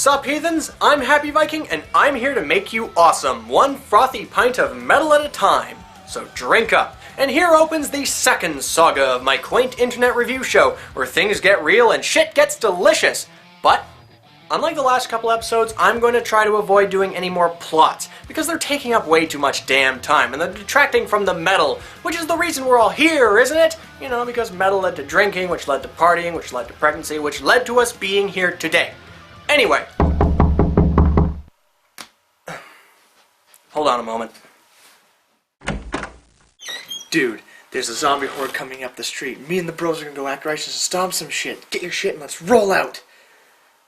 Sup heathens, I'm Happy Viking and I'm here to make you awesome, one frothy pint of metal at a time. So drink up. And here opens the second saga of my quaint internet review show, where things get real and shit gets delicious. But, unlike the last couple episodes, I'm going to try to avoid doing any more plots, because they're taking up way too much damn time, and they're detracting from the metal, which is the reason we're all here, isn't it? You know, because metal led to drinking, which led to partying, which led to pregnancy, which led to us being here today. Anyway. Hold on a moment. Dude, there's a zombie horde coming up the street. Me and the bros are gonna go act righteous and stomp some shit. Get your shit and let's roll out.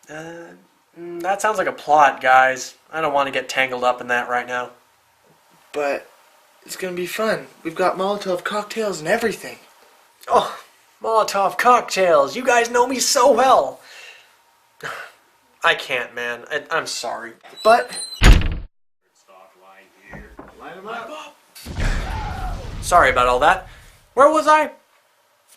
That sounds like a plot, guys. I don't want to get tangled up in that right now. But it's gonna be fun. We've got Molotov cocktails and everything. Oh, Molotov cocktails. You guys know me so well. I can't, man. I'm sorry. But sorry about all that. Where was I?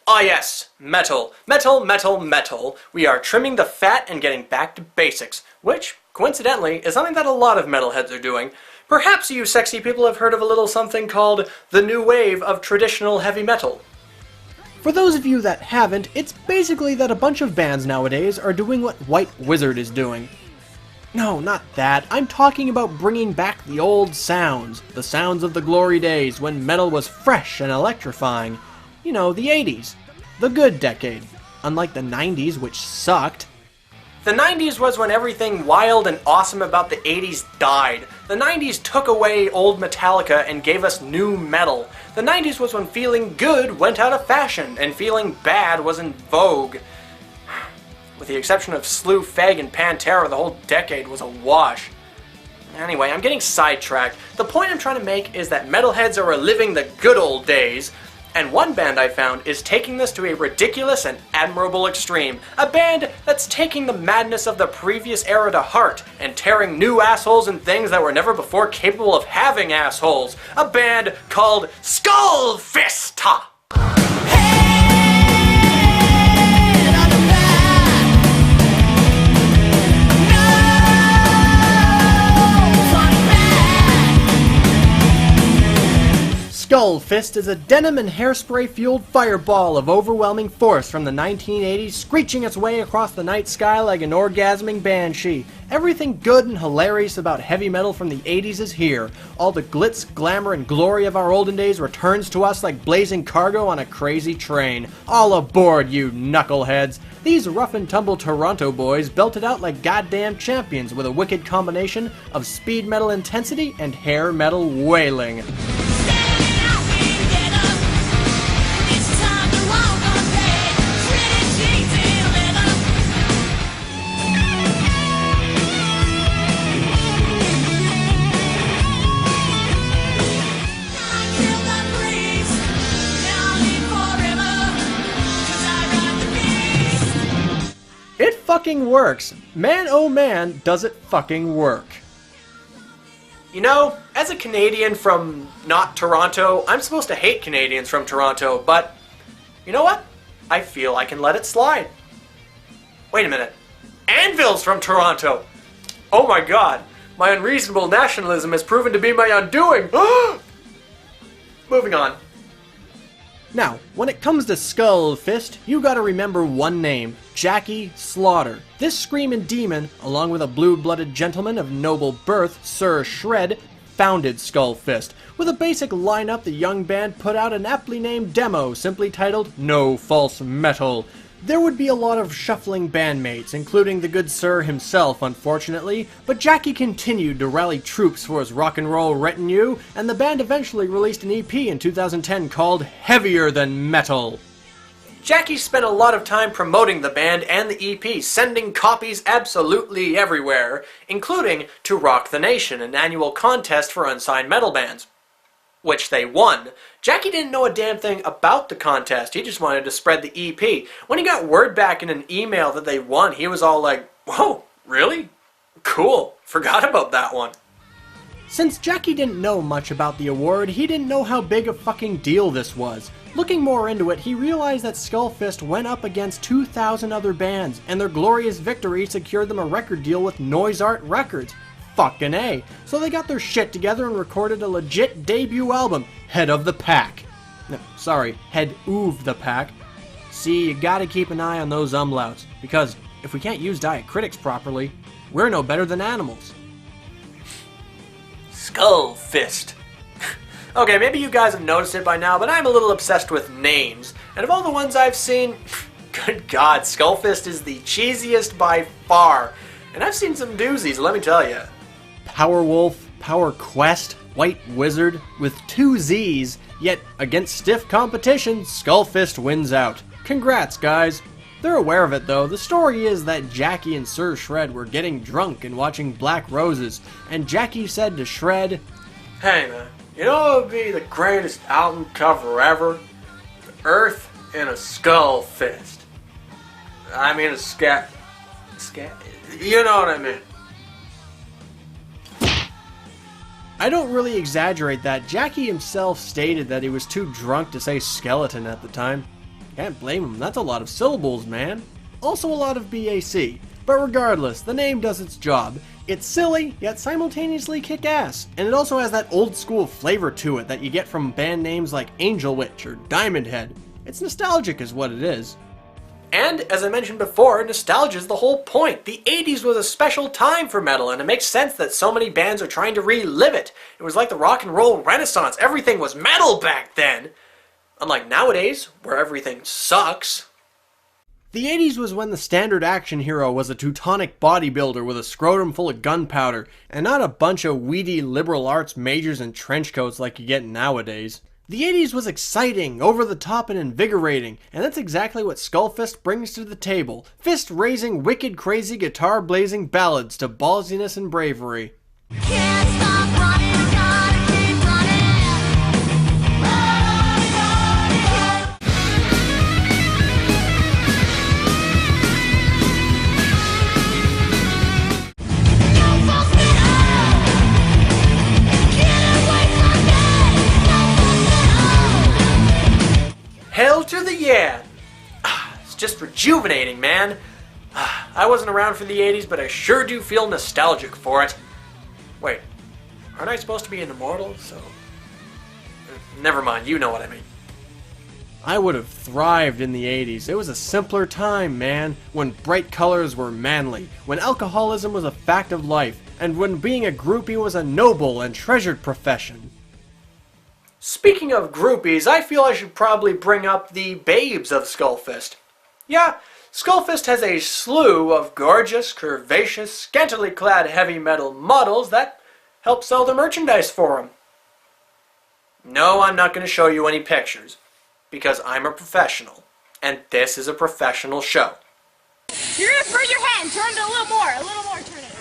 Ah yes, metal. Metal, metal, metal. We are trimming the fat and getting back to basics, which, coincidentally, is something that a lot of metalheads are doing. Perhaps you sexy people have heard of a little something called the new wave of traditional heavy metal. For those of you that haven't, it's basically that a bunch of bands nowadays are doing what White Wizard is doing. No, not that. I'm talking about bringing back the old sounds. The sounds of the glory days when metal was fresh and electrifying. You know, the 80s. The good decade. Unlike the 90s, which sucked. The 90s was when everything wild and awesome about the 80s died. The 90s took away old Metallica and gave us new metal. The 90s was when feeling good went out of fashion and feeling bad was in vogue. With the exception of Slew, Fag, and Pantera, the whole decade was a wash. Anyway, I'm getting sidetracked. The point I'm trying to make is that metalheads are reliving the good old days, and one band I found is taking this to a ridiculous and admirable extreme. A band that's taking the madness of the previous era to heart and tearing new assholes and things that were never before capable of having assholes. A band called Skull Fist! Skull Fist is a denim and hairspray-fueled fireball of overwhelming force from the 1980s, screeching its way across the night sky like an orgasming banshee. Everything good and hilarious about heavy metal from the 80s is here. All the glitz, glamour, and glory of our olden days returns to us like blazing cargo on a crazy train. All aboard, you knuckleheads! These rough-and-tumble Toronto boys belted out like goddamn champions with a wicked combination of speed metal intensity and hair metal wailing. It fucking works. Man, oh man, does it fucking work. You know, as a Canadian from not Toronto, I'm supposed to hate Canadians from Toronto, but you know what? I feel I can let it slide. Wait a minute. Anvil's from Toronto! Oh my god, my unreasonable nationalism has proven to be my undoing! Moving on. Now, when it comes to Skull Fist, you gotta remember one name, Jackie Slaughter. This screaming demon, along with a blue-blooded gentleman of noble birth, Sir Shred, founded Skull Fist. With a basic lineup, the young band put out an aptly named demo, simply titled No False Metal. There would be a lot of shuffling bandmates, including the good sir himself, unfortunately, but Jackie continued to rally troops for his rock and roll retinue, and the band eventually released an EP in 2010 called Heavier Than Metal. Jackie spent a lot of time promoting the band and the EP, sending copies absolutely everywhere, including to Rock the Nation, an annual contest for unsigned metal bands, which they won. Jackie didn't know a damn thing about the contest, he just wanted to spread the EP. When he got word back in an email that they won, he was all like, whoa, really? Cool, forgot about that one. Since Jackie didn't know much about the award, he didn't know how big a fucking deal this was. Looking more into it, he realized that Skullfist went up against 2,000 other bands, and their glorious victory secured them a record deal with Noise Art Records. Fucking A. So they got their shit together and recorded a legit debut album, Head of the Pack. No, sorry, Head Oov the Pack. See, you gotta keep an eye on those umlauts, because if we can't use diacritics properly, we're no better than animals. Skullfist. Okay, maybe you guys have noticed it by now, but I'm a little obsessed with names. And of all the ones I've seen, good God, Skullfist is the cheesiest by far. And I've seen some doozies, let me tell you. Powerwolf, Power Quest, White Wizard, with 2 Z's, yet against stiff competition, Skullfist wins out. Congrats, guys. They're aware of it, though. The story is that Jackie and Sir Shred were getting drunk and watching Black Roses, and Jackie said to Shred, "Hey, man. You know what would be the greatest album cover ever? The Earth in a skull fist. I mean a scat. You know what I mean." I don't really exaggerate that. Jackie himself stated that he was too drunk to say skeleton at the time. Can't blame him, that's a lot of syllables, man. Also a lot of BAC. But regardless, the name does its job. It's silly, yet simultaneously kick-ass, and it also has that old-school flavor to it that you get from band names like Angel Witch or Diamond Head. It's nostalgic is what it is. And, as I mentioned before, nostalgia is the whole point. The 80s was a special time for metal, and it makes sense that so many bands are trying to relive it. It was like the rock and roll renaissance. Everything was metal back then. Unlike nowadays, where everything sucks. The 80s was when the standard action hero was a Teutonic bodybuilder with a scrotum full of gunpowder, and not a bunch of weedy liberal arts majors in trench coats like you get nowadays. The 80s was exciting, over the top, and invigorating, and that's exactly what Skullfist brings to the table. Fist-raising, wicked, crazy, guitar-blazing ballads to ballsiness and bravery. Can't stop running, gotta keep running. Hell to the yeah! It's just rejuvenating, man. I wasn't around for the 80s, but I sure do feel nostalgic for it. Wait, aren't I supposed to be an immortal? So... never mind, you know what I mean. I would have thrived in the 80s. It was a simpler time, man, when bright colors were manly, when alcoholism was a fact of life, and when being a groupie was a noble and treasured profession. Speaking of groupies, I feel I should probably bring up the babes of Skullfist. Yeah, Skullfist has a slew of gorgeous, curvaceous, scantily clad heavy metal models that help sell their merchandise for him. No, I'm not going to show you any pictures, because I'm a professional, and this is a professional show. You're gonna burn your hand. Turn it a little more, turn it.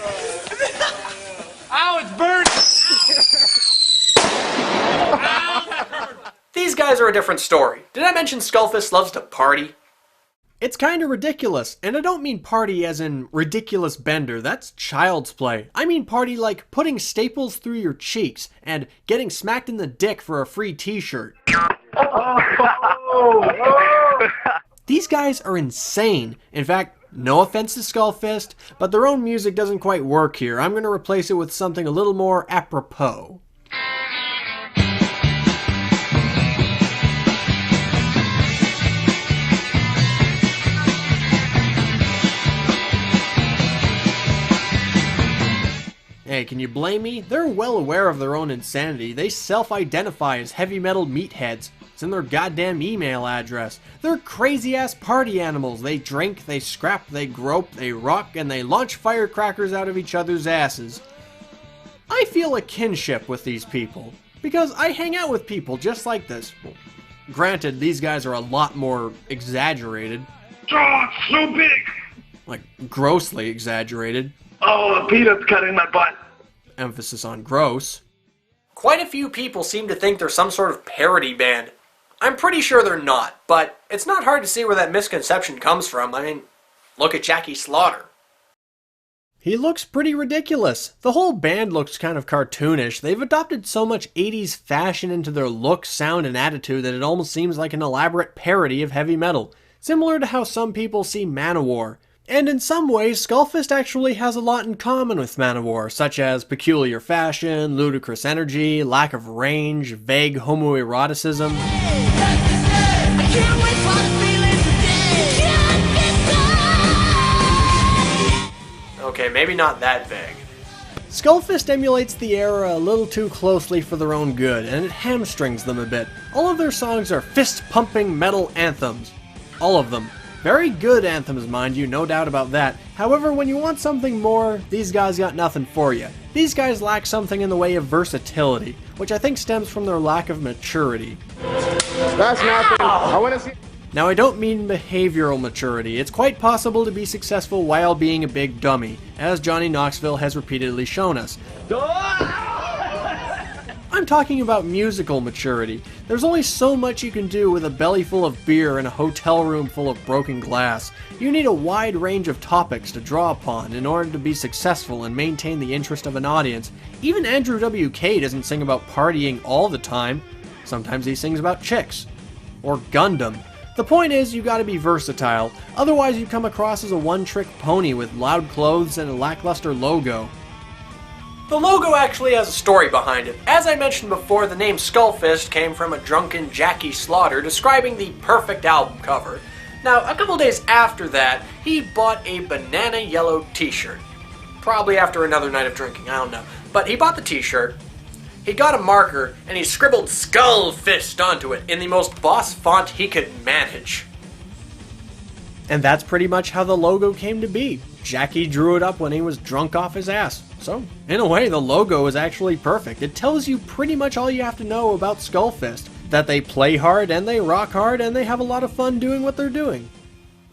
Ow, it's burning! These guys are a different story. Did I mention Skullfist loves to party? It's kinda ridiculous, and I don't mean party as in ridiculous bender, that's child's play. I mean party like putting staples through your cheeks and getting smacked in the dick for a free t-shirt. These guys are insane. In fact, no offense to Skullfist, but their own music doesn't quite work here. I'm gonna replace it with something a little more apropos. Hey, can you blame me? They're well aware of their own insanity. They self-identify as heavy metal meatheads. It's in their goddamn email address. They're crazy-ass party animals. They drink, they scrap, they grope, they rock, and they launch firecrackers out of each other's asses. I feel a kinship with these people, because I hang out with people just like this. Well, granted, these guys are a lot more exaggerated. Oh, it's so big! Like, grossly exaggerated. Oh, a peanut's cutting my butt. Emphasis on gross. Quite a few people seem to think they're some sort of parody band. I'm pretty sure they're not, but it's not hard to see where that misconception comes from. I mean, look at Jackie Slaughter. He looks pretty ridiculous. The whole band looks kind of cartoonish. They've adopted so much 80s fashion into their look, sound, and attitude that it almost seems like an elaborate parody of heavy metal, similar to how some people see Manowar. And in some ways, Skullfist actually has a lot in common with Manowar, such as peculiar fashion, ludicrous energy, lack of range, vague homoeroticism. Okay, maybe not that vague. Skullfist emulates the era a little too closely for their own good, and it hamstrings them a bit. All of their songs are fist-pumping metal anthems. All of them. Very good anthems, mind you, no doubt about that. However, when you want something more, these guys got nothing for you. These guys lack something in the way of versatility, which I think stems from their lack of maturity. That's nothing. I want to see. Now, I don't mean behavioral maturity. It's quite possible to be successful while being a big dummy, as Johnny Knoxville has repeatedly shown us. I'm talking about musical maturity. There's only so much you can do with a belly full of beer in a hotel room full of broken glass. You need a wide range of topics to draw upon in order to be successful and maintain the interest of an audience. Even Andrew WK doesn't sing about partying all the time. Sometimes he sings about chicks. Or Gundam. The point is, you gotta be versatile, otherwise you come across as a one-trick pony with loud clothes and a lackluster logo. The logo actually has a story behind it. As I mentioned before, the name Skullfist came from a drunken Jackie Slaughter describing the perfect album cover. Now, a couple days after that, he bought a banana yellow t-shirt. Probably after another night of drinking, I don't know. But he bought the t-shirt, he got a marker, and he scribbled Skullfist onto it in the most boss font he could manage. And that's pretty much how the logo came to be. Jackie drew it up when he was drunk off his ass. So, in a way, the logo is actually perfect. It tells you pretty much all you have to know about Skullfist. That they play hard, and they rock hard, and they have a lot of fun doing what they're doing.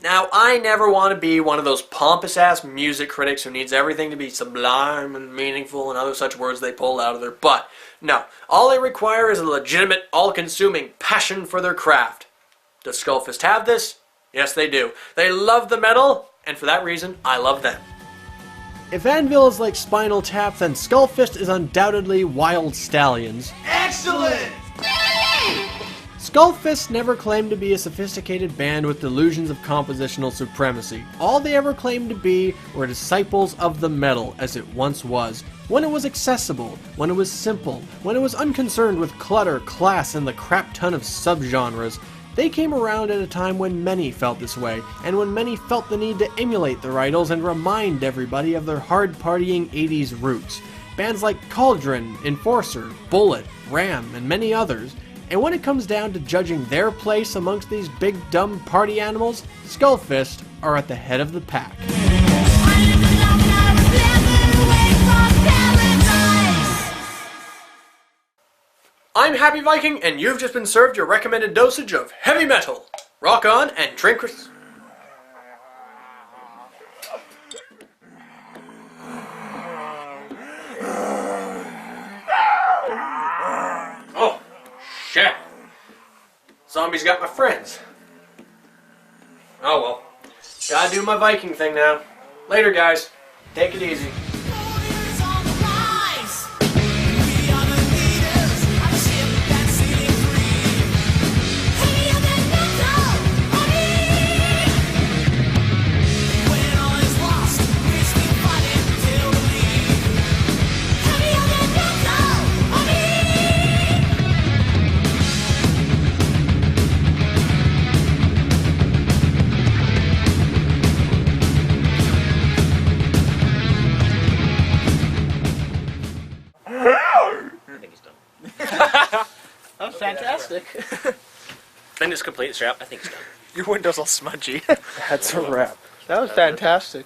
Now, I never want to be one of those pompous-ass music critics who needs everything to be sublime and meaningful and other such words they pull out of their butt. No, all they require is a legitimate, all-consuming passion for their craft. Does Skullfist have this? Yes, they do. They love the metal, and for that reason, I love them. If Anvil is like Spinal Tap, then Skullfist is undoubtedly Wild Stallions. Excellent! Skullfist never claimed to be a sophisticated band with delusions of compositional supremacy. All they ever claimed to be were disciples of the metal, as it once was. When it was accessible, when it was simple, when it was unconcerned with clutter, class, and the crap ton of subgenres. They came around at a time when many felt this way, and when many felt the need to emulate their idols and remind everybody of their hard-partying 80s roots. Bands like Cauldron, Enforcer, Bullet, Ram, and many others. And when it comes down to judging their place amongst these big dumb party animals, Skullfist are at the head of the pack. I'm Happy Viking, and you've just been served your recommended dosage of heavy metal. Rock on and drink. Oh, shit. Zombies got my friends. Oh well. Gotta do my Viking thing now. Later, guys. Take it easy. That was fantastic. Then it's complete, strap. I think it's done. Your window's all smudgy. That's a wrap. That was fantastic.